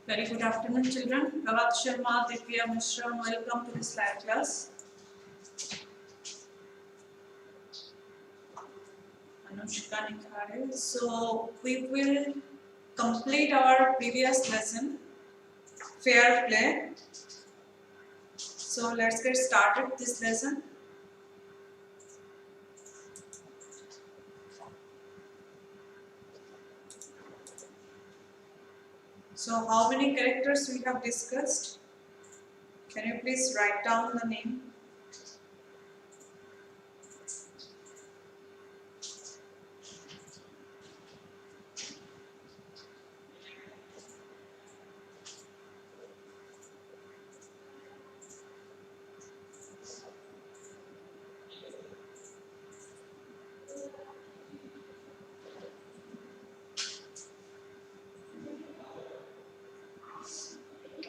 Very good afternoon, children. Pravat Sharma, Divya Mishra, welcome to this live class. Anushka Nikhare. So, we will complete our previous lesson, fair play. So, let's get started this lesson. So, how many characters we have discussed? Can you please write down the name?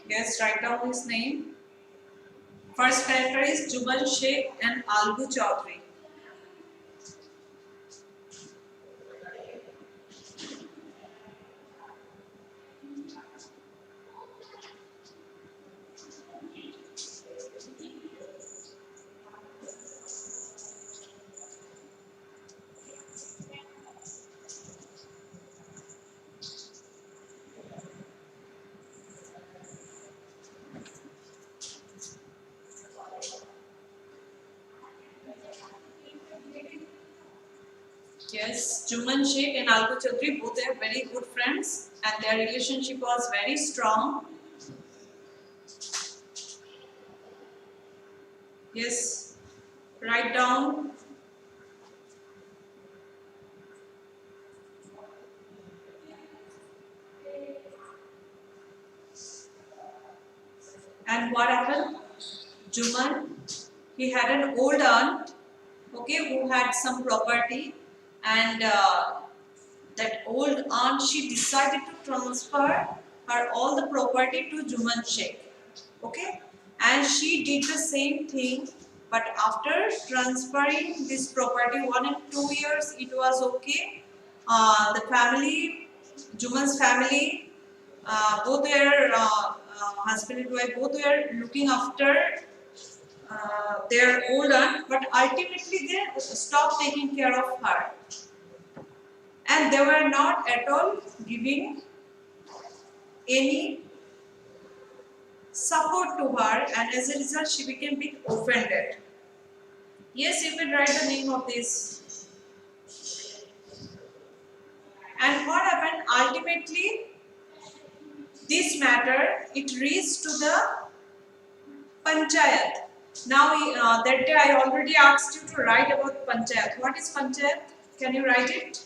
Yes, write down his name. First character is Juman Sheikh and Algu Chaudhary. Yes, Juman Sheikh and Algu Chaudhary both are very good friends and their relationship was very strong. Yes, write down. And what happened? Juman, he had an old aunt, okay, who had some property, and that old aunt, she decided to transfer her all the property to Juman Sheikh, okay, and she did the same thing. But after transferring this property 1 and 2 years, it was okay. The family, Juman's family, both their husband and wife, both were looking after their old aunt, but ultimately they stopped taking care of her. And they were not at all giving any support to her, and as a result, she became a bit offended. Yes, you can write the name of this. And what happened? Ultimately, this matter, it reached to the panchayat. Now, that day I already asked you to write about panchayat. What is panchayat? Can you write it?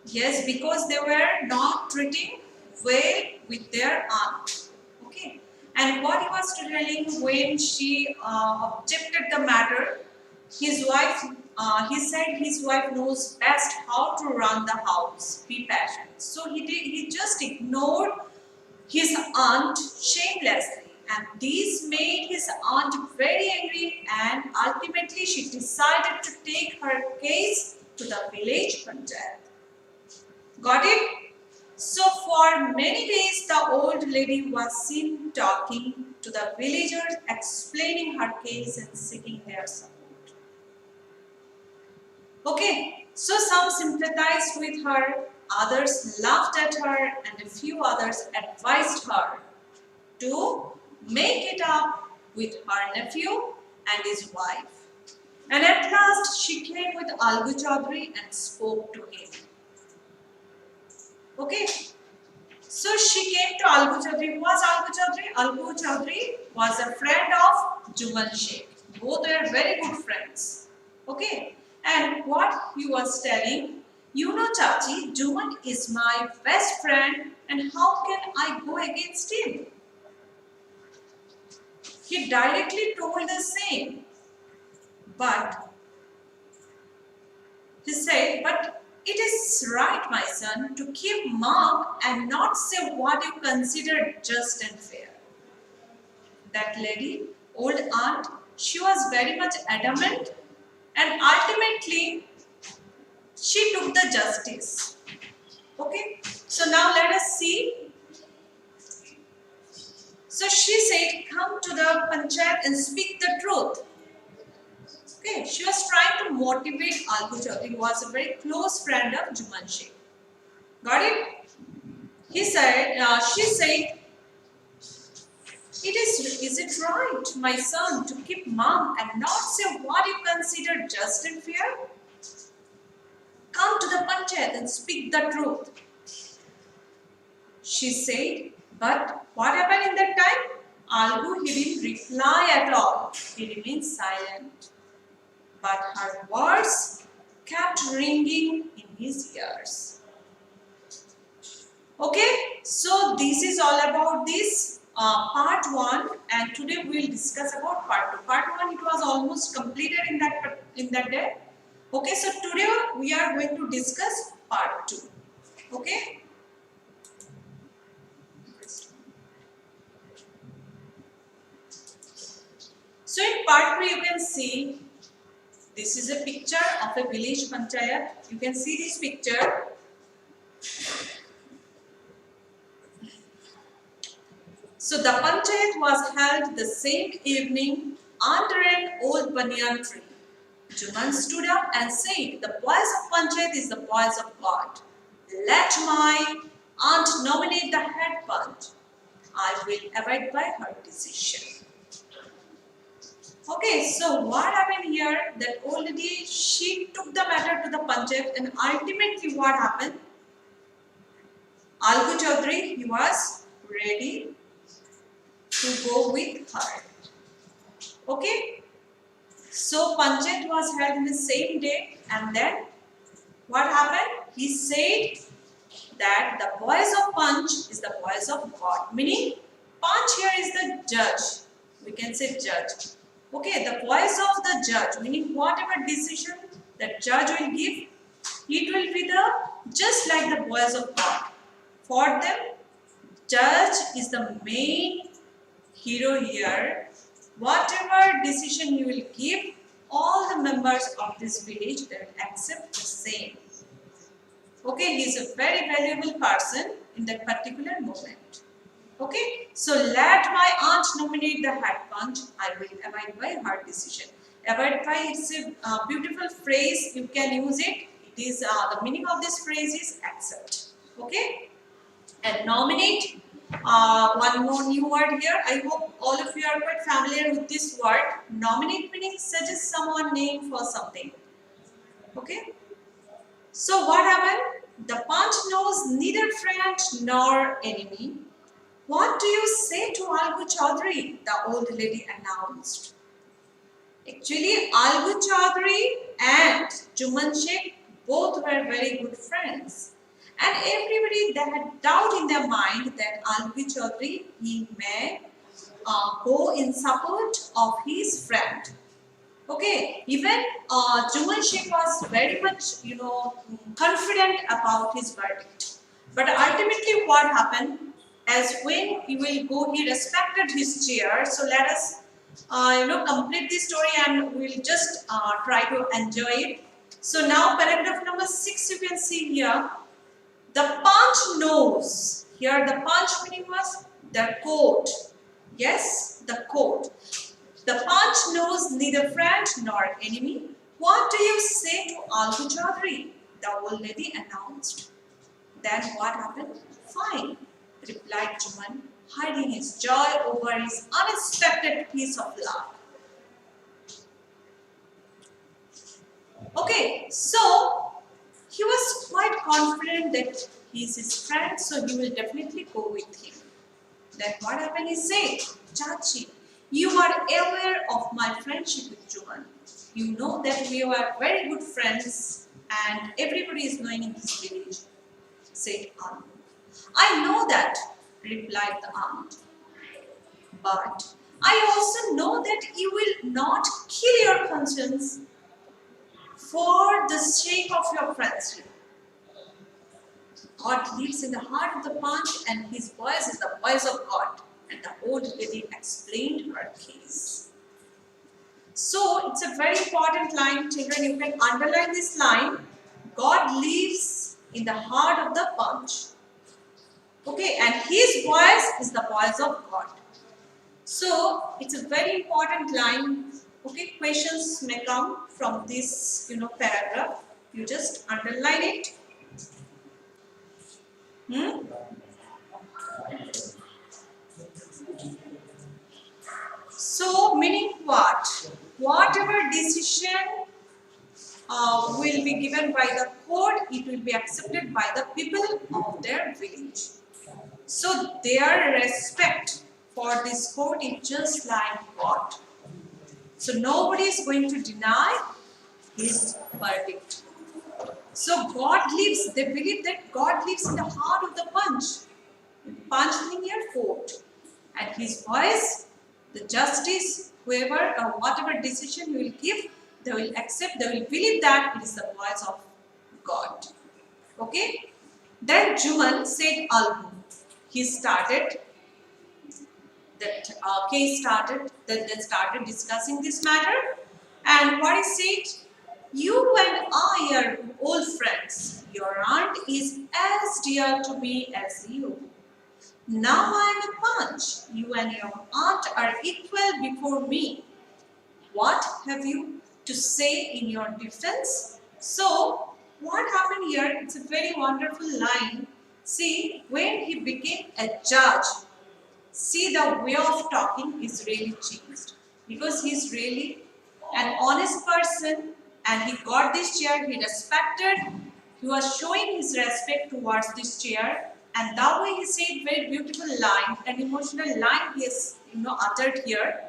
Yes, because they were not treating well with their aunt. Okay. And what he was telling when she objected the matter, his wife, he said his wife knows best how to run the house, be patient. So he just ignored his aunt shamelessly, and this made his aunt very angry, and ultimately she decided to take her case to the village panchayat. Got it? So for many days the old lady was seen talking to the villagers, explaining her case and seeking their support. Okay, so some sympathized with her, others laughed at her, and a few others advised her to make it up with her nephew and his wife. And at last she came with Algu Chaudhary and spoke to him. Okay, so she came to Algu Chaudhary. Who was Algu Chaudhary? Algu Chaudhary was a friend of Juman Sheikh. Both were very good friends. Okay, and what he was telling, you know, Chachi, Juman is my best friend, and how can I go against him? He directly told the same. But he said, but it is right, my son, to keep mark and not say what you consider just and fair. That lady, old aunt, she was very much adamant, and ultimately she took the justice. Okay, so now let us see. So she said, come to the panchayat and speak the truth. Okay, she was trying to motivate Algu Chaudhary, who was a very close friend of Juman Sheikh. Got it? She said, is it right, my son, to keep mum and not say what you consider just and fair? Come to the panchayat and speak the truth. She said, but what happened in that time? Algu, he didn't reply at all. He remained silent. But her words kept ringing in his ears. Okay, so this is all about this part 1, and today we will discuss about part 2. Part 1, it was almost completed in that day. Okay, so today we are going to discuss part 2. Okay. So in part 3 you can see this is a picture of a village panchayat. You can see this picture. So the panchayat was held the same evening under an old banyan tree. Juman stood up and said, the boys of panchayat is the boys of God. Let my aunt nominate the head panch. I will abide by her decision. Okay, so what happened here? That old lady, she took the matter to the panchayat, and ultimately what happened? Algu Chaudhary, he was ready to go with her. Okay, so panchayat was held in the same day, and then what happened? He said that the boys of Panch is the boys of God. Meaning, Panch here is the judge. We can say judge. Okay, the voice of the judge, meaning whatever decision the judge will give, it will be just like the voice of God. For them, judge is the main hero here. Whatever decision you will give, all the members of this village, they will accept the same. Okay, he is a very valuable person in that particular moment. Okay, so let my aunt nominate the head panch. I will abide by her decision. Abide by, it's a beautiful phrase. You can use it. It is the meaning of this phrase is accept. Okay, and nominate. One more new word here. I hope all of you are quite familiar with this word. Nominate meaning suggest someone name for something. Okay. So what happened? The panch knows neither friend nor enemy. What do you say to Algu Chaudhary? The old lady announced. Actually, Algu Chaudhary and Juman Sheikh both were very good friends. And everybody that had doubt in their mind that Algu Chaudhary, he may go in support of his friend. Okay, even Juman Sheikh was very much, confident about his verdict. But ultimately what happened? As when he will go, he respected his chair. So let us, complete this story, and we'll just try to enjoy it. So now paragraph number 6, you can see here. The panch knows. Here the panch meaning was the court. Yes, the court. The panch knows neither friend nor enemy. What do you say to Algu Chaudhary? The old lady announced. Then what happened? Fine, replied Juman, hiding his joy over his unexpected piece of luck. Okay, so he was quite confident that he is his friend, so he will definitely go with him. Then what happened? He said, Chachi, you are aware of my friendship with Juman. You know that we are very good friends and everybody is knowing in this village, said Anu. I know that, replied the aunt. But I also know that you will not kill your conscience for the sake of your friendship. God lives in the heart of the panch, and his voice is the voice of God. And the old lady explained her case. So it's a very important line, children. You can underline this line. God lives in the heart of the Panch. Okay, and his voice is the voice of God. So it's a very important line. Okay, questions may come from this, paragraph. You just underline it. So meaning what? Whatever decision will be given by the court, it will be accepted by the people of their village. So their respect for this court is just like God. So nobody is going to deny his verdict. So God lives, they believe that God lives in the heart of the Panch meaning here court. And his voice, the justice, whoever or whatever decision he will give, they will accept, they will believe that it is the voice of God. Okay? Then Juman said Albu. He started, that case started, then they started discussing this matter. And what he said, you and I are old friends. Your aunt is as dear to me as you. Now I am a Panch. You and your aunt are equal before me. What have you to say in your defense? So, what happened here? It's a very wonderful line. See, when he became a judge, see the way of talking is really changed. Because he's really an honest person and he got this chair, he respected, he was showing his respect towards this chair, and that way he said very beautiful line, an emotional line he has uttered here.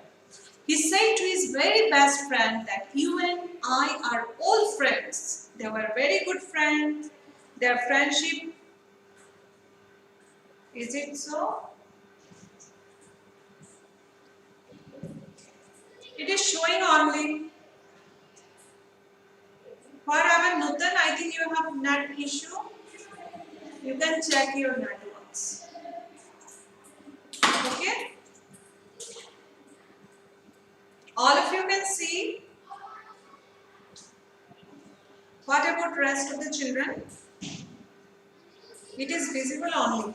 He said to his very best friend that you and I are old friends. They were very good friends. Their friendship, is it so? It is showing only. What happened, Nutan? I think you have net issue. You can check your networks. Okay? All of you can see. What about rest of the children? It is visible only.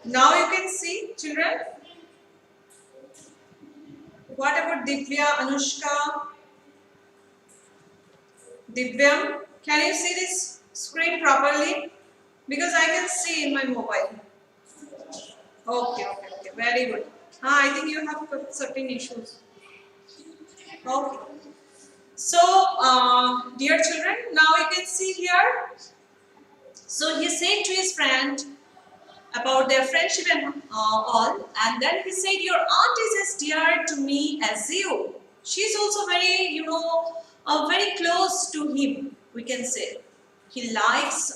Now you can see, children. What about Divya, Anushka, Divyam? Can you see this screen properly? Because I can see in my mobile. Okay. Very good. I think you have certain issues. Okay. So, dear children, now you can see here. So he said to his friend about their friendship and all, and then he said, your aunt is as dear to me as you. She's also very, very close to him, we can say. He likes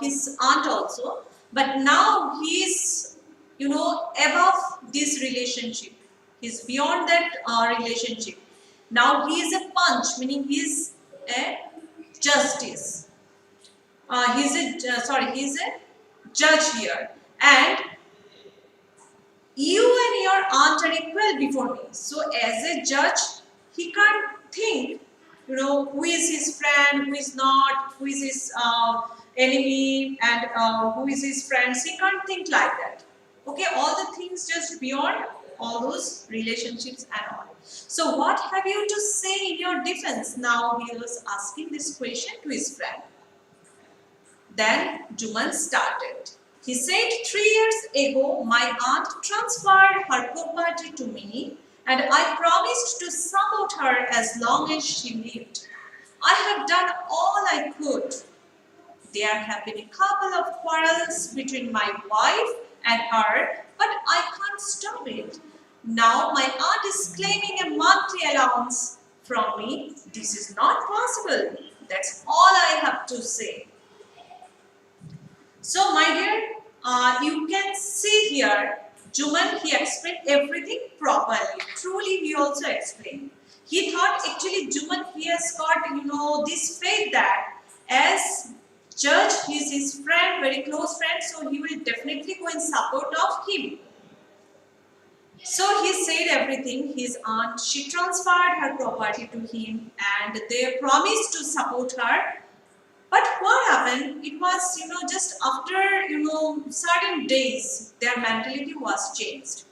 his aunt also, but now he's, above this relationship. He's beyond that relationship. Now he is a Panch, meaning he is a justice. He's a judge here. And you and your aunt are equal before me. So as a judge, he can't think, who is his friend, who is not, who is his enemy, and who is his friends. He can't think like that. Okay, all the things just beyond all those relationships and all. So what have you to say in your defense? Now he was asking this question to his friend. Then Juman started. He said, 3 years ago, my aunt transferred her property to me and I promised to support her as long as she lived. I have done all I could. There have been a couple of quarrels between my wife and her, but I can't stop it. Now my aunt is claiming a monthly allowance from me. This is not possible. That's all I have to say. So my dear, you can see here, Juman, he explained everything properly. Truly, he also explained. He thought actually Juman, he has got, this faith that as judge, he is his friend, very close friend, so he will definitely go in support of him. So he said everything. His aunt, she transferred her property to him and they promised to support her. But what happened? It was, just after, certain days, their mentality was changed.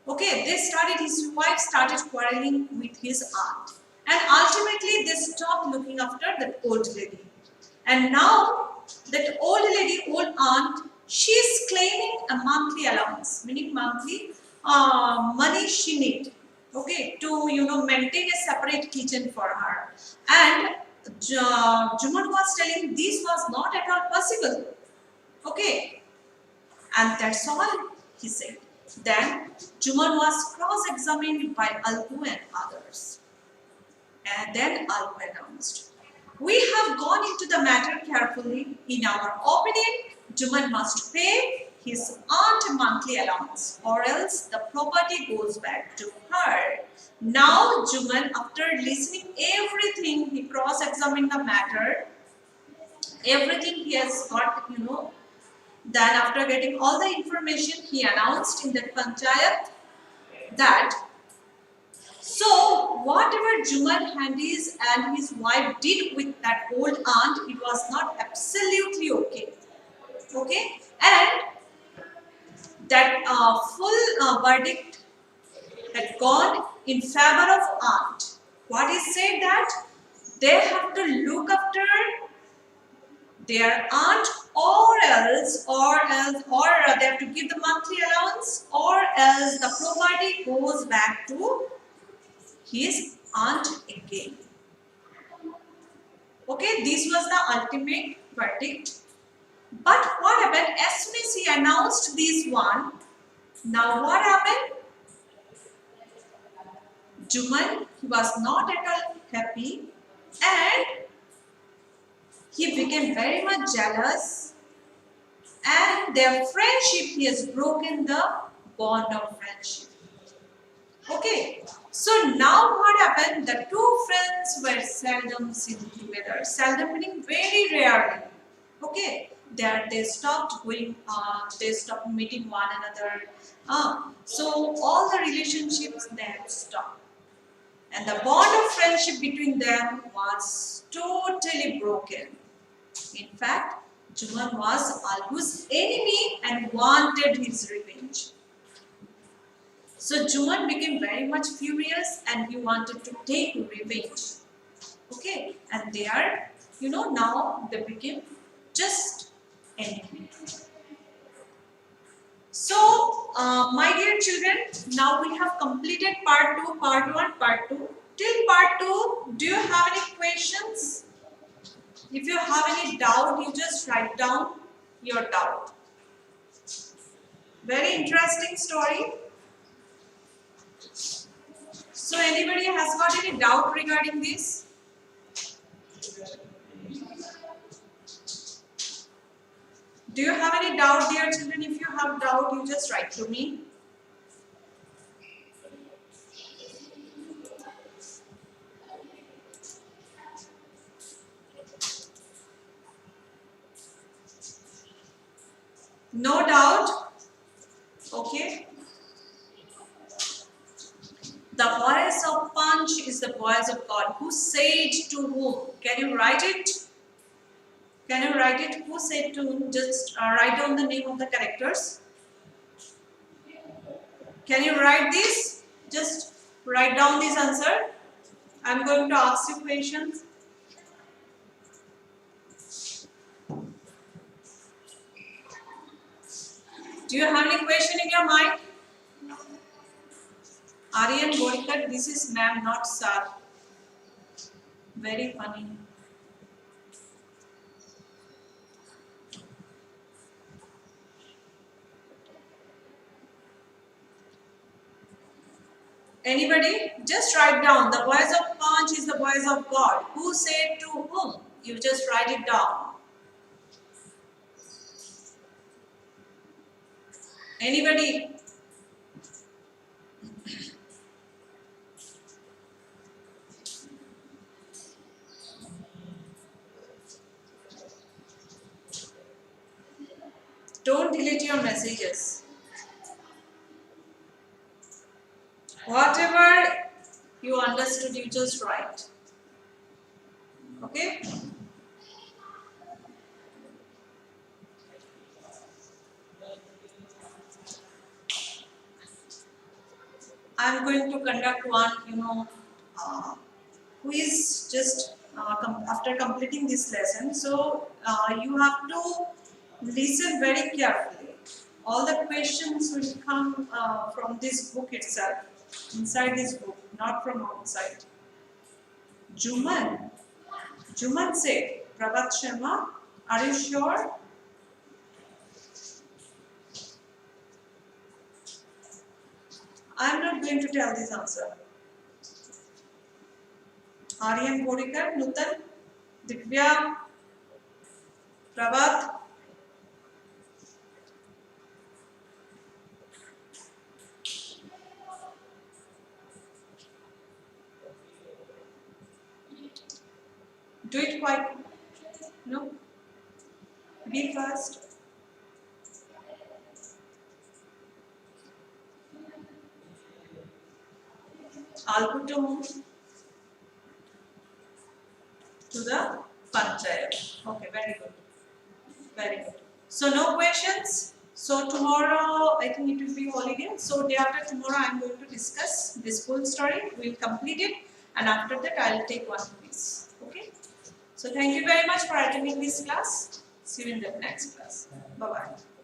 Okay, his wife started quarreling with his aunt. And ultimately, they stopped looking after that old lady. And now, that old aunt, she is claiming a monthly allowance, meaning monthly money she need, okay, to, maintain a separate kitchen for her. And Juman was telling this was not at all possible. Okay, and that's all he said. Then Juman was cross-examined by Alpu and others. And then Alpu announced, "We have gone into the matter carefully. In our opinion, Juman must pay his aunt monthly allowance or else the property goes back to her." Now Juman, after listening everything, he cross-examined the matter. Everything he has got, then after getting all the information, he announced in that panchayat that so whatever Juman Handis and his wife did with that old aunt, it was not absolutely okay. Okay, and that full verdict had gone in favor of aunt. What is said that they have to look after their aunt or they have to give the monthly allowance or else the property goes back to his aunt again. Okay, this was the ultimate verdict. But what happened as soon as he announced this one? Now what happened? Juman, he was not at all happy and he became very much jealous, and their friendship, he has broken the bond of friendship. Okay, so now what happened? The two friends were seldom seen together. Seldom meaning very rarely. Okay, they stopped going. They stopped meeting one another. So all the relationships they had stopped, and the bond of friendship between them was totally broken. In fact, Juman was Alpu's enemy and wanted his revenge. So Juman became very much furious and he wanted to take revenge. Okay, and they are, now they became just enemies. So, my dear children, now we have completed part 2, part 1, part 2. Till part 2, do you have any questions? If you have any doubt, you just write down your doubt. Very interesting story. So anybody has got any doubt regarding this? Do you have any doubt, dear children? If you have doubt, you just write to me. No doubt? Okay. The voice of Punch is the voice of God. Who said to whom? Can you write it? Can you write it? Who said to whom? Just write down the name of the characters. Can you write this? Just write down this answer. I'm going to ask you questions. Do you have any question in your mind? Aryan Bodikar, this is ma'am, not sir. Very funny. Anybody? Just write down. The voice of Punch is the voice of God. Who said to whom? You just write it down. Anybody? Don't delete your messages. you understood, you just write. Okay? I am going to conduct one, quiz just after completing this lesson. So you have to listen very carefully. All the questions will come from this book itself, inside this book, not from outside. Juman. Juman said, Prabhat Sharma, are you sure? I am not going to tell this answer. Aryan Bodikar, Nutan, Divya, Prabhat. Do it quite. No? Be first. Alputum to the Panchayat. Okay, very good. Very good. So no questions. So tomorrow I think it will be holiday. So day after tomorrow I am going to discuss this full story. We will complete it, and after that I will take one quiz. Okay. So thank you very much for attending this class. See you in the next class. Bye bye.